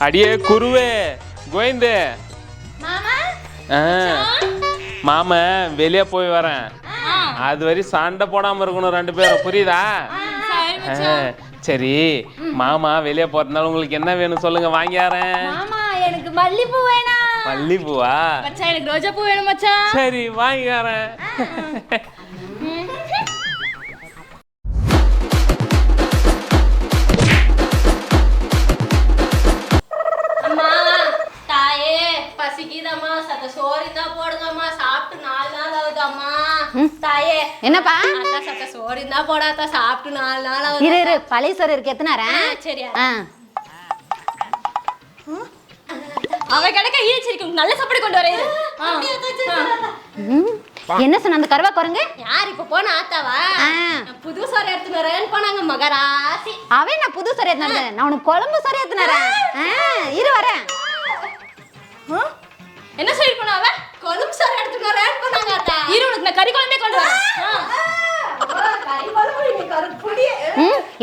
அடியே குருவே கோவிந்தே மாமா வெளியே போய் வரேன். அது வரை சண்டை போடாம இருக்கணும் ரெண்டு பேரும், புரியுதா? சரி மாமா வெளியே போறதுனால உங்களுக்கு என்ன வேணும் சொல்லுங்க, வாங்கியாரேன். எனக்கு மல்லிப்பூ வேணும். மல்லிப்பூவா? மச்சான் எனக்கு ரோஜா பூ வேணும் மச்சான். சரி வாங்கியாரேன். பசிக்குதம்மா, சத்த சோறு தான் போடுங்கம்மா, சாப்பிட்டு 4 நாள் ஆகுதம்மா. தாயே என்னப்பா? சத்த சோறு தான் போடாத, சாப்பிட்டு 4 நாள் ஆகுது. இரு பழைய சோறு இருக்கு, எத்தனாரா? சரியா? அவ கிடக்க ஈச்சிருக்கும், நல்ல சாப்பாடு கொண்டு வரேன். என்ன சொன்ன அந்த கருவா குரங்கு? யார் இப்ப போன ஆத்தாவா? புது சோறு எடுத்து வரேன்னு போனாங்க மகராசி. அவன் நான் புது சோறு எடுத்து வரேன், நான் உனக்கு குழம்பு சோறு எடுத்து வரேன். இரு வரேன். என்ன சொல்லி போனா அவ? கொழும்பு சோறு எடுத்து வரேன்னு போனாங்க ஆத்தா. இரு உனக்கு நான் கறி குழம்பே கொண்டு வரேன். கறி குழம்பு நீ கருப்புடி.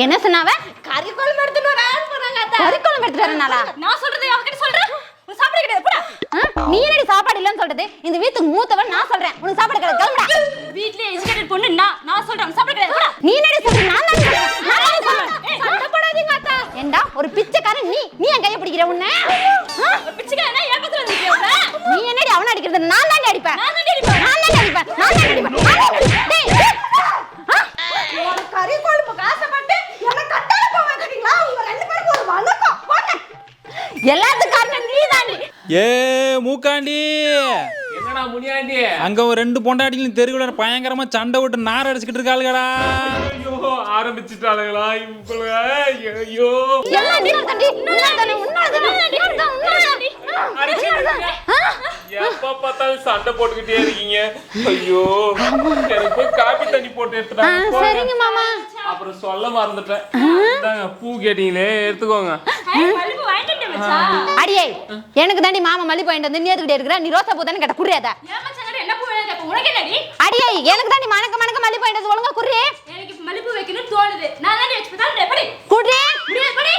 என்ன சொன்னாவ? கறி குழம்பு எடுத்து வரேன்னு போனாங்க ஆத்தா. கறி குழம்பு எடுத்து வரேனாலா? நான் சொல்றது அவ கிட்ட சொல்றேன். உனக்கு சாப்பாடு கிடையாது போடா. நீ என்னடி சாப்பாடு இல்லன்னு சொல்றது? இந்த வீட்டுக்கு மூத்தவன் நான் சொல்றேன், உனக்கு சாப்பாடு கிடையாது கிளம்புடா. வீட்லயே எஜுகேட்டட் பொண்ணு நான் சொல்றேன் சாப்பாடு கிடையாது போடா. நீ என்னடி சொல்ற? நான் சொல்றேன். சண்டை போடாதீங்க அத்தா. ஏண்டா ஒரு பிச்சைக்காரன் நீ என் கையை பிடிக்கிற உன்னை? ஒரு பிச்சைக்காரனா என் பக்கத்துல நிக்கிற? நீ என்னடி அவன அடிக்கிறது? நான் தான் அடிப்பேன். நான் தான் அடிப்பேன். டேய் ஒரு கறி குழம்பு காசப்பட்டு என்ன கட்டால போக வைக்கிறீங்களா? உங்க ரெண்டு பேருக்கு ஒரு வணக்கம் போங்க. எல்லாத்துக்கும் காரணம் நீதாண்டி. ஏ மூக்காண்டி, என்னடா முனியாண்டி? அங்க ஒரு 2 பொண்டாட்டிகளும் தெருவுல பயங்கரமா சண்டை விட்டு நார் அடிச்சுக்கிட்டு இருக்காளுகடா. ஐயோ ஆரம்பிச்சிட்டாளுங்களா இவங்க? ஐயோ எல்லாம் நீ தாண்டி. எப்ப பார்த்தாலும் சண்டை போட்டுக்கிட்டே இருக்கீங்க. ஐயோ எனக்கு போய் காபி தண்ணி போட்டு எடுத்துட்டாங்க. சரிங்க மாமா. அப்புறம் சொல்ல மறந்துட்டேன். பூ கேட்டீங்களே, எடுத்துக்கோங்க. அடியே எனக்கு தாண்டி மாமா மல்லிப்பூ வாங்கிட்டு வந்து நீ எதுக்கிட்டே இருக்கிற? நீ ரோசா பூ தானே கேட்ட, குடியாதா? அடியே எனக்கு தாண்டி மணக்க மல்லிப்பூ வாங்கிட்டு ஒழுங்கா குடியே. எனக்கு மல்லிப்பூ வைக்கணும்னு தோணுது, நான் தாண்டி வச்சு தான் எப்படி குடியே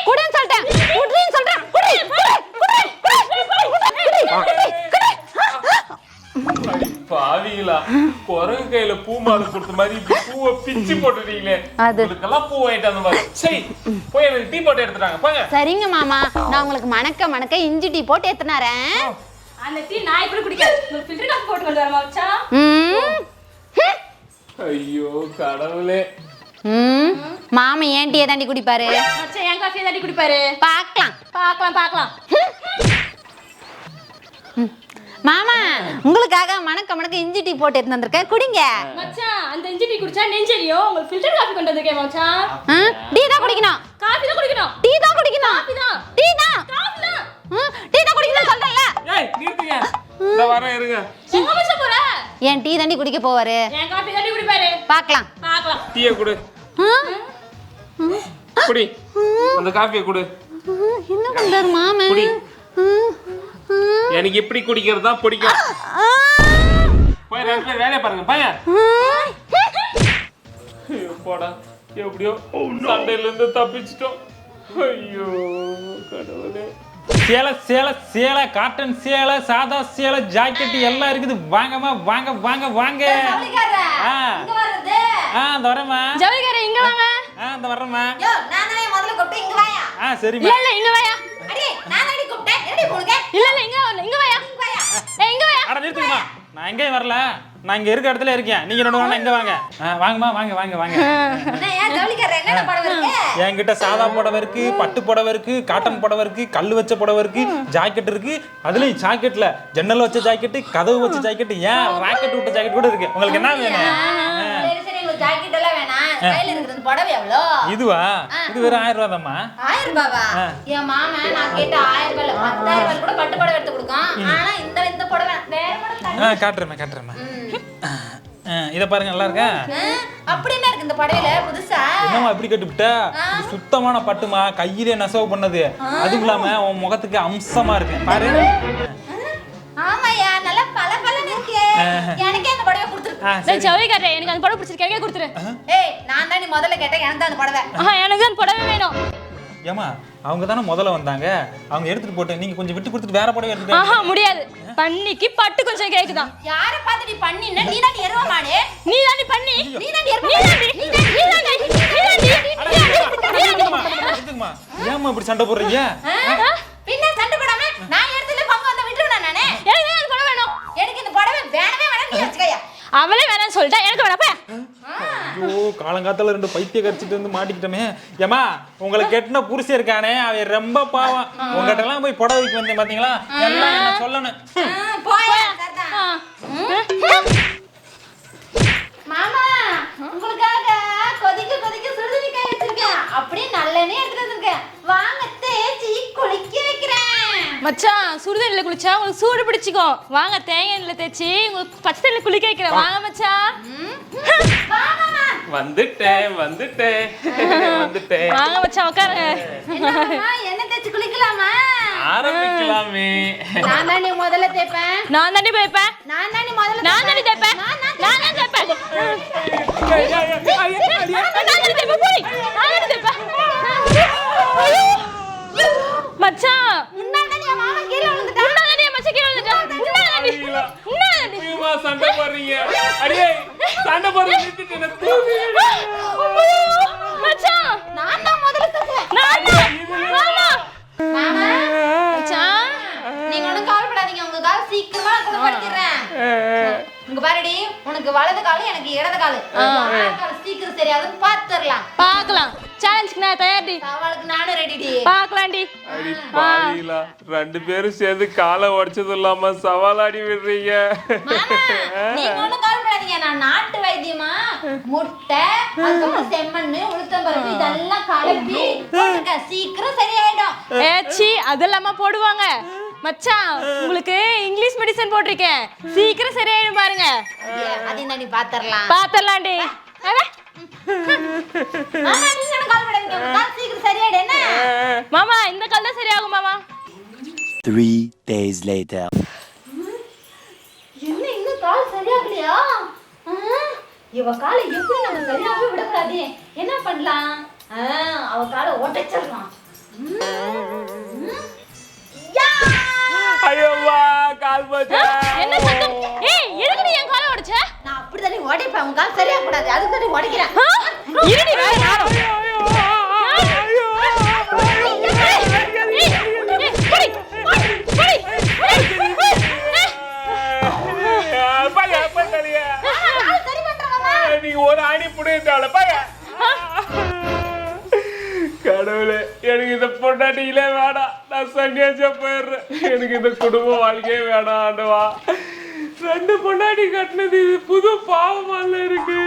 குடின்னு சொல்லிட்டேன். குடின்னு சொல்றேன். பாவிங்களா, குரங்கு கையில பூ மாலை கொடுத்த மாதிரி பூவை பிச்சு போட்டுட்டீங்களே. அதுக்கெல்லாம் பூ வாங்கிட்டு அந்த மாதிரி. சரி போய் எனக்கு டீ போட்டு எடுத்துட்டாங்க போங்க. சரிங்க மாமா, நான் உங்களுக்கு மணக்க இஞ்சி டீ போட்டு எடுத்துனாரேன். அந்த டீ நான் இப்படி குடிக்காது, ஒரு ஃபில்டர் காஃபி போட்டு கொண்டு வரமா வச்சா? ஐயோ கடவுளே. மாமா ஏன் டீ தாண்டி குடிப்பாரு? மச்சான் ஏன் காஃபி தாண்டி குடிப்பாரு? பார்க்கலாம். மாமா உங்களுக்காக மணக்க இஞ்சி டீ போட்டு எடுத்து வந்திருக்கேன், குடிங்க. மச்சான் அந்த இஞ்சி டீ குடிச்சா நெஞ்சரியும், உங்களுக்கு ஃபில்டர் காபி கொண்டு வந்திருக்கேன் மச்சான். டீ தான் குடிக்கணும், காபி தான் குடிக்கணும், டீ தான் குடிக்கணும், காபி தான், டீ தான், காபி தான், டீ தான் குடிக்கணும் சொல்றேன்ல. ஏய் நிறுத்துங்க, இந்த வரேன் இருங்க. எங்க மச்சான் போற? ஏன் டீ தாண்டி குடிக்க போவாரு, ஏன் காபி தாண்டி குடிப்பாரு? பார்க்கலாம். டீயை குடு. குடி அந்த காபியை குடு. என்ன பண்றாரு மாமா? குடி. எனக்கு எப்படி குடிக்கிறது தான் பிடிக்கும். போய் 2 பேர் வேலையை பாருங்க போங்க. போடா, எப்படியோ சண்டையில இருந்து தப்பிச்சிட்டோம். ஐயோ கடவுளே. சேலை காட்டன் சேலை, சாதா சேலை, ஜாக்கெட் எல்லாம் இருக்குது. வாங்கம்மா வாங்க. இந்த வரேம்மா. ஜவுளிக்காரே இங்க வாங்க. இந்த வரேம்மா. யோ நான் தானே முதல்ல கூப்பிட்டேன், இங்க வாயா. சரிம்மா. இல்ல இங்க வாயா. அடி நான் தானே கூப்பிட்டேன், என்னடி போடுங்க? இல்ல இங்க வாயா. இங்க வாயா. அட நிறுத்துங்கம்மா, நான் எங்கேயும் வரல, நான் இங்க இருக்க இடத்துல இருக்கேன். நீங்க 2 வாங்க, இங்க வாங்க. வாங்கம்மா வாங்க. என்ன ஏன் ஜவுளிக்காரே என்னென்ன புடவை இருக்கு? என்கிட்ட சாதா புடவை இருக்கு, பட்டு புடவை இருக்கு, காட்டன் புடவை இருக்கு, கல்லு வச்ச புடவை இருக்கு, ஜாக்கெட் இருக்கு. அதுலயும் ஜாக்கெட்ல ஜன்னல் வச்ச ஜாக்கெட், கதவு வச்ச ஜாக்கெட், ராக்கெட் விட்ட ஜாக்கெட் கூட இருக்கு. உங்களுக்கு என்ன வேணும்? சரி உங்களுக்கு ஜாக்கெட் எல்லாம் வேணாம். கையில இருக்குது புடவை எவ்வளோ? இதுவா? இது வெறும் 1000 ரூபாய் தான்மா. 1000 ரூபாவா? என் மாமா நான் கேட்ட 1000 ரூபாய் 10,000 ரூபாய் கூட பட்டு புடவை எடுத்து கொடுக்கும். ஆனா இந்த புடவை வேற புடவை. காட்டுறேம்மா. இத பாருங்க, நல்லா இருக்கா? அப்படி என்ன இருக்கு இந்த புடவையில புதுசா? என்னம்மா இப்படி கட்டிவிட்ட? சுத்தமான பட்டுமா, கையிலே நெசவு பண்ணது. அதுவும் இல்லாம உன் முகத்துக்கு அம்சமா இருக்கு பாரு. ஆமாயா, நல்ல பளபளன்னு இருக்கு. எனக்கு அந்த புடவை கொடுத்துரு. டேய் ஜவுளிக்காரே, எனக்கு அந்த புடவை பிடிச்சிருக்கு, எனக்கு கொடுத்துரு. ஏய் நான் தான் நீ முதல்ல கேட்ட, எனக்கு தான் அந்த புடவை. எனக்கு அந்த புடவை வேணும். ஏமா அவங்க தானே முதல்ல வந்தாங்க, அவங்க எடுத்துட்டு போட்டு நீங்க கொஞ்சம் விட்டு கொடுத்துட்டு வேற புடவை எடுத்துட்டு. முடியாது, பண்ணிக்கு பட்டு கொஞ்சம் கேக்குதான். யார பார்த்து நீ பண்ணின? நீ தான் எருவமானே, நீ தான் பண்ணி, நீ தான் எதுக்குமா ஏமா இப்படி சண்டை போடுறீங்க? பின்ன சண்டை போடாம நான் எடுத்துல பங்கு வந்த விட்டுறேன் நானே. எனக்கு இந்த புடவை வேணும், எனக்கு இந்த புடவை வேணவே வேணாம் நீ வச்சுக்கயா. அவளே வேணாம்னு சொல்லிட்டா எனக்கு வேணாப்பா. ஐயோ காலங்காத்தால 2 பைத்திய கடிச்சிட்டு வந்து மாட்டிக்கிட்டோமே. ஏமா உங்களை கெட்டின புருஷன் இருக்கானே அவன் ரொம்ப பாவம். உங்ககிட்ட எல்லாம் போய் புடவைக்கு வந்தேன் பாத்தீங்களா, எல்லாம் என்ன சொல்லணும். போயா மாமா, உங்களுக்காக கொதிக்க கொதிக்க சுடுதண்ணி காய வச்சிருக்கேன், அப்படியே நல்லெண்ணெய் எடுத்துட்டு வந்திருக்கேன், வாங்க தேய்ச்சி குளிக்க வைக்கிறேன். மச்சான் சுடுதண்ணில குளிச்சா உங்களுக்கு சூடு பிடிச்சிக்கோ, வாங்க தேங்காய் எண்ணெயில தேய்ச்சி உங்களுக்கு பச்சை தண்ணில குளிக்க வைக்கிறேன், வாங்க மச்சான். வந்துட்டேன் வாங்க மச்சான் உட்காருங்க. என்ன தேய்ச்சி குளிக்கலாமா? ஆரம்பிக்கலாமே. நான் தானே முதல்ல தேய்ப்பேன், நான் தானே தேய்ப்பேன், நான் தானே முதல்ல, நான் தானே தேய்ப்பேன், நான் தானே தேய்ப்பேன், மச்சான் முன்னாடி மாமா கீழ விழுந்துட்டா, முன்னாடி மச்சான் கீழ விழுந்துட்டா, முன்னாடி சண்டை போடுறீங்க. அடியே சண்டை போடுறீங்க, நிறுத்திட்டு தூக்கி மச்சான் நான் தான் முதல்ல தூக்குறேன், நான் தான் மாமா. மாமா மச்சான் நீங்க ஒண்ணும் கவலைப்படாதீங்க, உங்க கால சீக்கிரமா குணப்படுத்திடுறேன். உங்க பாருடி, உனக்கு வலது கால் எனக்கு இடது கால், கால் சீக்கிரம் சரியாகுதுன்னு பாத்துறலாம். பார்க்கலாம், சான்ஸ்க்கு நான் தயார்டி, அவளுக்கு நானும் ரெடிடி, பார்க்கலாம்டி. அடி பாவிகளா, 2 பேரும் சேர்ந்து காலை உடைச்சது இல்லாம சவாலாடி விடுறீங்க. நீங்க ஒண்ணும் கவலைப்படாதீங்க, நான் நாட்டு வைத்தியமா முட்டை அதுக்கப்புறம் செம்மண்ணு உளுத்தம்பருப்பு இதெல்லாம் கலப்பி போட்டுக்க, சீக்கிரம் சரியாயிடும். ஏச்சி அதெல்லாமா போடுவாங்க மச்சான், உங்களுக்கு இங்கிலீஷ் மெடிசன் போட்டிருக்கேன், சீக்கிரம் சரியாயிடும் பாருங்க. அது என்ன நீ பாத்தறலாம்டி. மாமா நீங்க என்ன கவலைப்படாதீங்க, உங்க கால் சீக்கிரம் சரியாயிடும். என்ன மாமா இந்த கால் தான் சரியாகும் மாமா. 3 days later. என்ன இன்னும் கால் சரியாகலையா? இவ காலை எப்படி நம்ம சரியாகவே விடக்கூடாது, என்ன பண்ணலாம்? அவ காலை உடைச்சிடலாம். ஐயோவா கால் போச்சா. என்ன சத்தம்? ஏய் எதுக்கு நீ என் காலை உடைச்ச? நான் அப்படி தானே உடைப்பேன், உன் கால் சரியாக கூடாது அதுக்கு தானே உடைக்கிறேன். இருடி வேற யாரோ. நீ ஒரு அணி புடிட்டால பாரு. கடவுளே எனக்கு இந்த பொண்டாட்டியிலே வேணாம், நான் சன்னியாசியா போயிடுறேன், எனக்கு இந்த குடும்ப வாழ்க்கையே வேணாம் ஆண்டவா. 2 பொண்டாட்டி கட்டினது இது புது பாவமால இருக்கு.